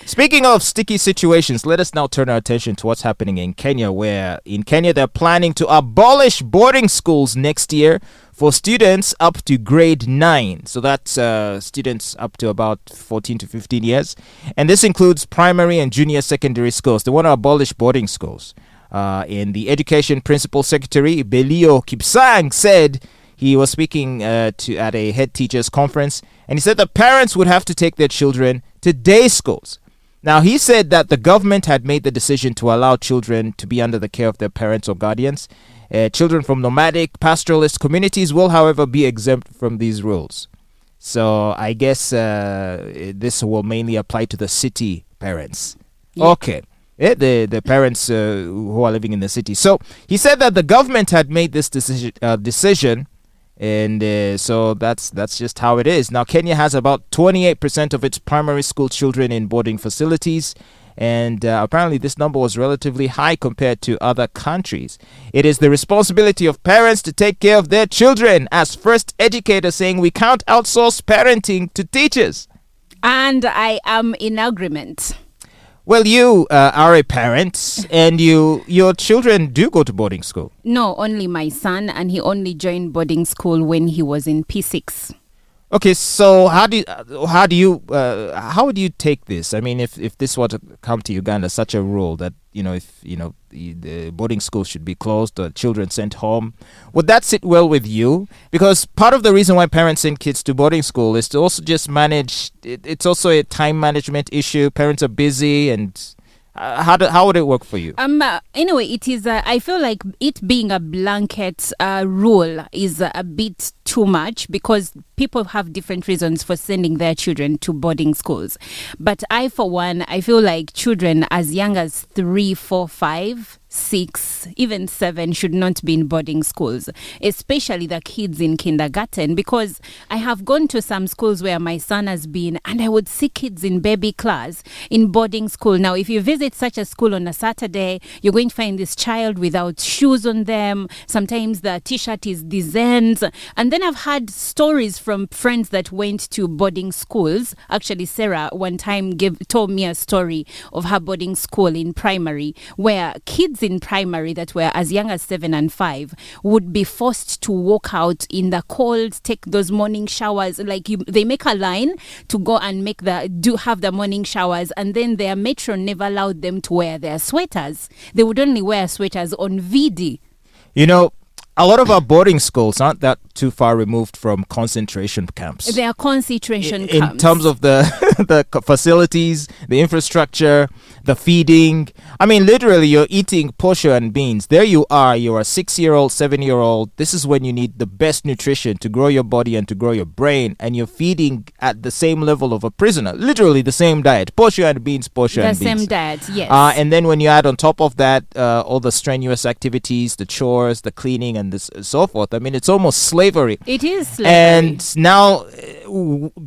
Speaking of sticky situations, let us now turn our attention to what's happening in Kenya, where in Kenya they're planning to abolish boarding schools next year for students up to grade 9. So that's students up to about 14 to 15 years. And this includes primary and junior secondary schools. They want to abolish boarding schools. In the Education Principal Secretary Belio Kipsang said he was speaking at a head teachers conference, and he said that parents would have to take their children to day schools. Now, he said that the government had made the decision to allow children to be under the care of their parents or guardians. Children from nomadic, pastoralist communities will, however, be exempt from these rules. So I guess this will mainly apply to the city parents. Yeah. Okay. The parents who are living in the city. So he said that the government had made this decision, and so that's just how it is. Now, Kenya has about 28% of its primary school children in boarding facilities, and apparently this number was relatively high compared to other countries. It is the responsibility of parents to take care of their children, as first educator saying we can't outsource parenting to teachers. And I am in agreement. Well, you are a parent, and your children do go to boarding school. No, only my son, and he only joined boarding school when he was in P6. Okay, so how would you take this? I mean, if this were to come to Uganda, such a rule that if the boarding school should be closed or children sent home, would that sit well with you? Because part of the reason why parents send kids to boarding school is to also just manage. It's also a time management issue. Parents are busy, and how would it work for you? Anyway, it is. I feel like it being a blanket rule is a bit too much, because people have different reasons for sending their children to boarding schools. But I, for one, I feel like children as young as 3, 4, 5, 6, even 7 should not be in boarding schools, especially the kids in kindergarten, because I have gone to some schools where my son has been, and I would see kids in baby class in boarding school. Now, if you visit such a school on a Saturday, you're going to find this child without shoes on them. Sometimes the t-shirt is these ends. And then I've had stories from friends that went to boarding schools. Actually, Sarah one time told me a story of her boarding school in primary, where kids in primary that were as young as 7 and 5 would be forced to walk out in the cold, take those morning showers. They make a line to go and have the morning showers, and then their matron never allowed them to wear their sweaters. They would only wear sweaters on VD. A lot of our boarding schools aren't that too far removed from concentration camps. They are concentration camps. In terms of the facilities, the infrastructure, the feeding. I mean, literally, you're eating posho and beans. There you are. You're a 6-year-old, 7-year-old. This is when you need the best nutrition to grow your body and to grow your brain. And you're feeding at the same level of a prisoner. Literally the same diet. Posho and beans, posho and beans. The same diet, yes. And then when you add on top of that all the strenuous activities, the chores, the cleaning, and so forth. I mean, it's almost slavery. It is slavery. And now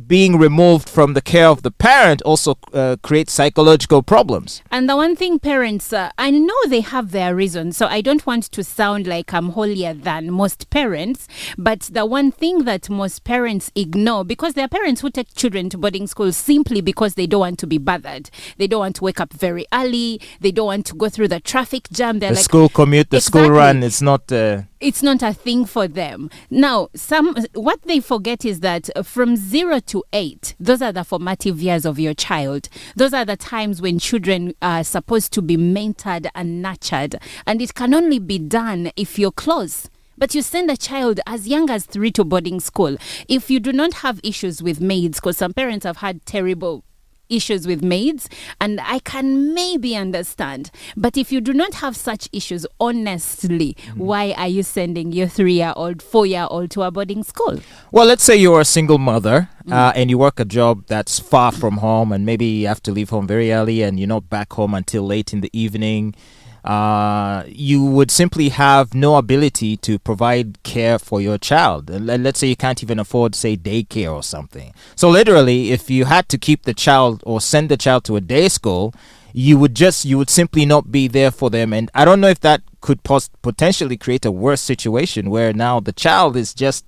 being removed from the care of the parent also creates psychological problems. And the one thing parents, I know they have their reasons, so I don't want to sound like I'm holier than most parents, but the one thing that most parents ignore, because there are parents who take children to boarding schools simply because they don't want to be bothered. They don't want to wake up very early. They don't want to go through the traffic jam. They're school commute, the school run, it's not a thing for them. Now, what they forget is that from 0 to 8, those are the formative years of your child. Those are the times when children are supposed to be mentored and nurtured. And it can only be done if you're close. But you send a child as young as 3 to boarding school. If you do not have issues with maids, because some parents have had terrible issues with maids, and I can maybe understand. But if you do not have such issues, honestly, why are you sending your 3-year-old, 4-year-old to a boarding school? Well, let's say you're a single mother and you work a job that's far from home, and maybe you have to leave home very early and you're not back home until late in the evening. You would simply have no ability to provide care for your child. Let's say you can't even afford, say, daycare or something. So literally, if you had to keep the child or send the child to a day school, you would simply not be there for them. And I don't know if that could potentially create a worse situation where now the child is just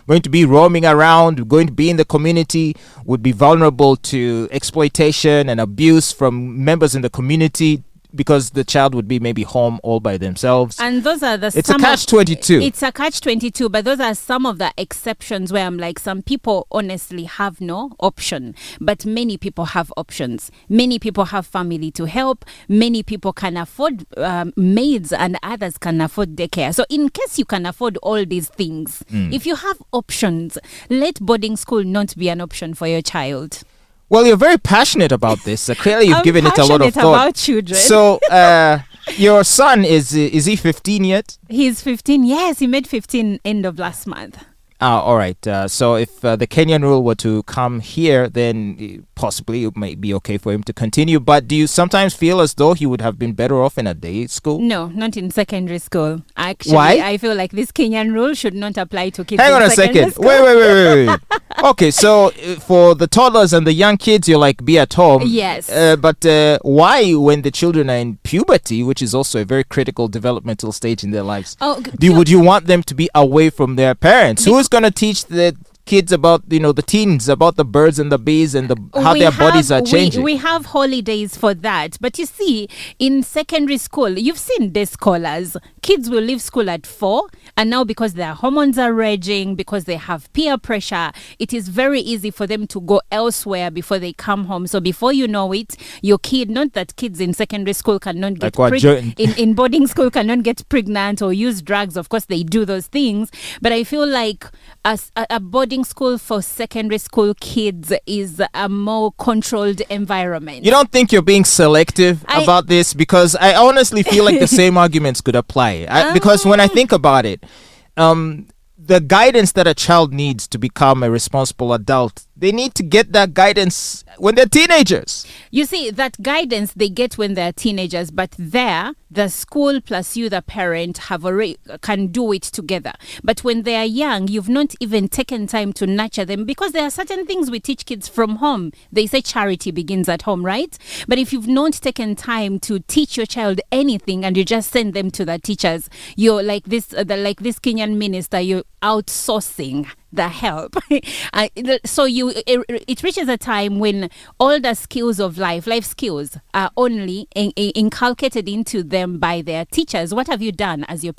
going to be roaming around, going to be in the community, would be vulnerable to exploitation and abuse from members in the community, because the child would be maybe home all by themselves. And those are it's a catch-22. It's a catch-22, but those are some of the exceptions where I'm like, some people honestly have no option, but many people have options. Many people have family to help. Many people can afford maids, and others can afford daycare. So in case you can afford all these things, if you have options, let boarding school not be an option for your child. Well, you're very passionate about this. Clearly, you've given it a lot of thought. About children. So, your son, is he 15 yet? He's 15. Yes, he made 15 end of last month. All right. So if the Kenyan rule were to come here, then possibly it might be okay for him to continue. But do you sometimes feel as though he would have been better off in a day school? No, not in secondary school. Actually, why? I feel like this Kenyan rule should not apply to kids. Hang on in a second. school. Wait. Okay, so for the toddlers and the young kids, you're like, be at home. Yes. But why, when the children are in puberty, which is also a very critical developmental stage in their lives, would you want them to be away from their parents? Who's going to teach the kids about, the teens, about the birds and the bees and how their bodies are changing? We have holidays for that. But you see, in secondary school, you've seen day scholars. Kids will leave school at 4, and now because their hormones are raging, because they have peer pressure, it is very easy for them to go elsewhere before they come home. So before you know it, your kid, not that kids in secondary school cannot get pregnant, in boarding school cannot get pregnant or use drugs. Of course, they do those things. But I feel like a boarding school for secondary school kids is a more controlled environment. You don't think you're being selective about this? Because I honestly feel like the same arguments could apply. Because when I think about it, the guidance that a child needs to become a responsible adult, they need to get that guidance when they're teenagers. You see, that guidance they get when they're teenagers, but there, the school plus you, the parent, can do it together. But when they are young, you've not even taken time to nurture them, because there are certain things we teach kids from home. They say charity begins at home, right? But if you've not taken time to teach your child anything and you just send them to the teachers, you're like this Kenyan minister, you're outsourcing the help. So it reaches a time when all the skills of life skills, are only inculcated into them by their teachers. What have you done as the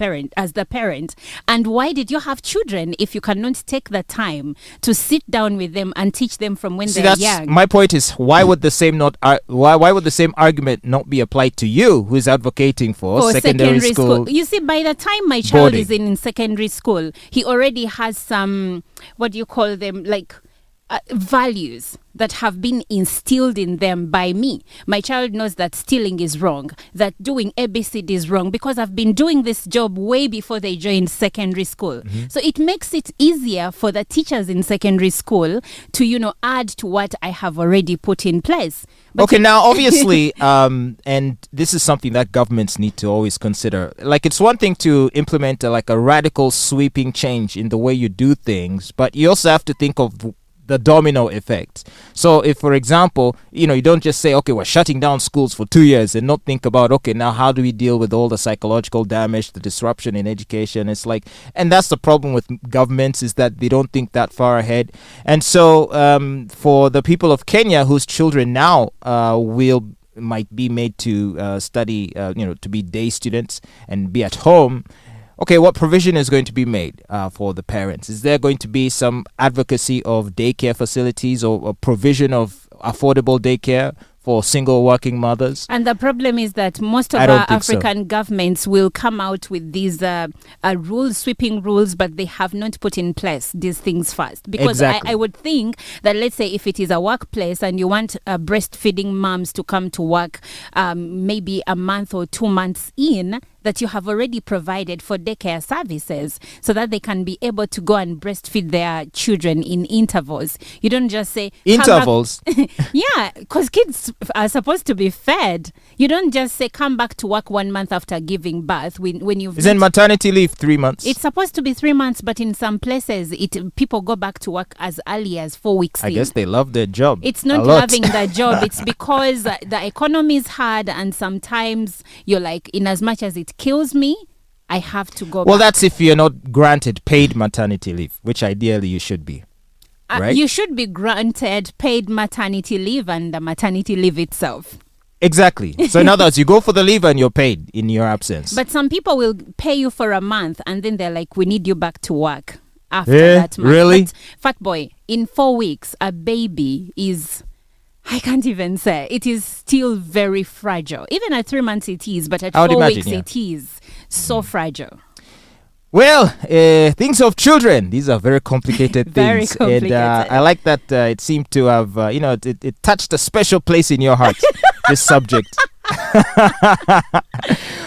parent? And why did you have children if you cannot take the time to sit down with them and teach them from when they're young? My point is, why would the same argument not be applied to you, who is advocating for secondary school? You see, by the time my child is in secondary school, he already has some, what do you call them, like values that have been instilled in them by me. My child knows that stealing is wrong, that doing ABCD is wrong, because I've been doing this job way before they joined secondary school. Mm-hmm. So it makes it easier for the teachers in secondary school to, add to what I have already put in place. But now obviously, and this is something that governments need to always consider. Like, it's one thing to implement a radical sweeping change in the way you do things, but you also have to think of the domino effect. So if, for example, you don't just say, okay, we're shutting down schools for 2 years, and not think about, okay, now how do we deal with all the psychological damage, the disruption in education? It's like, and that's the problem with governments, is that they don't think that far ahead. And so for the people of Kenya whose children now might be made to study, to be day students and be at home, okay, what provision is going to be made for the parents? Is there going to be some advocacy of daycare facilities or a provision of affordable daycare for single working mothers? And the problem is that most of our African governments will come out with these sweeping rules, but they have not put in place these things first. Because exactly. I would think that, let's say, if it is a workplace and you want breastfeeding moms to come to work maybe a month or 2 months in, that you have already provided for daycare services so that they can be able to go and breastfeed their children in intervals. You don't just say... Intervals? Yeah, because kids are supposed to be fed. You don't just say, come back to work 1 month after giving birth. When you've... Isn't maternity leave 3 months? It's supposed to be 3 months, but in some places, people go back to work as early as 4 weeks I guess they love their job. It's not loving their job. It's because the economy is hard, and sometimes you're like, in as much as it kills me, I have to go Well, back. that's if you're not granted paid maternity leave, which ideally you should be. Right? You should be granted paid maternity leave and the maternity leave itself. Exactly. So in other words, you go for the leave and you're paid in your absence. But some people will pay you for a month and then they're like, we need you back to work after Eh, that month. really? But Fatboy, in 4 weeks, a baby is, I can't even say, it is still very fragile. Even at 3 months it is, but at I would 4 imagine, weeks yeah. it is so fragile. Well, things of children. These are very complicated Very things. complicated. And I like that it seemed to have, it touched a special place in your heart, this subject.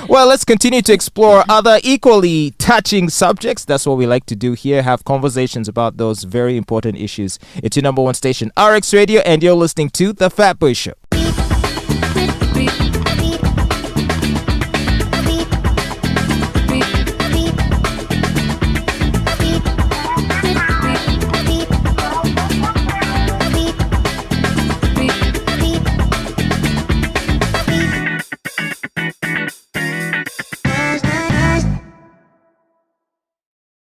Well, let's continue to explore other equally touching subjects. That's what we like to do here, have conversations about those very important issues. It's your number one station, RX Radio, and you're listening to The Fatboy Show.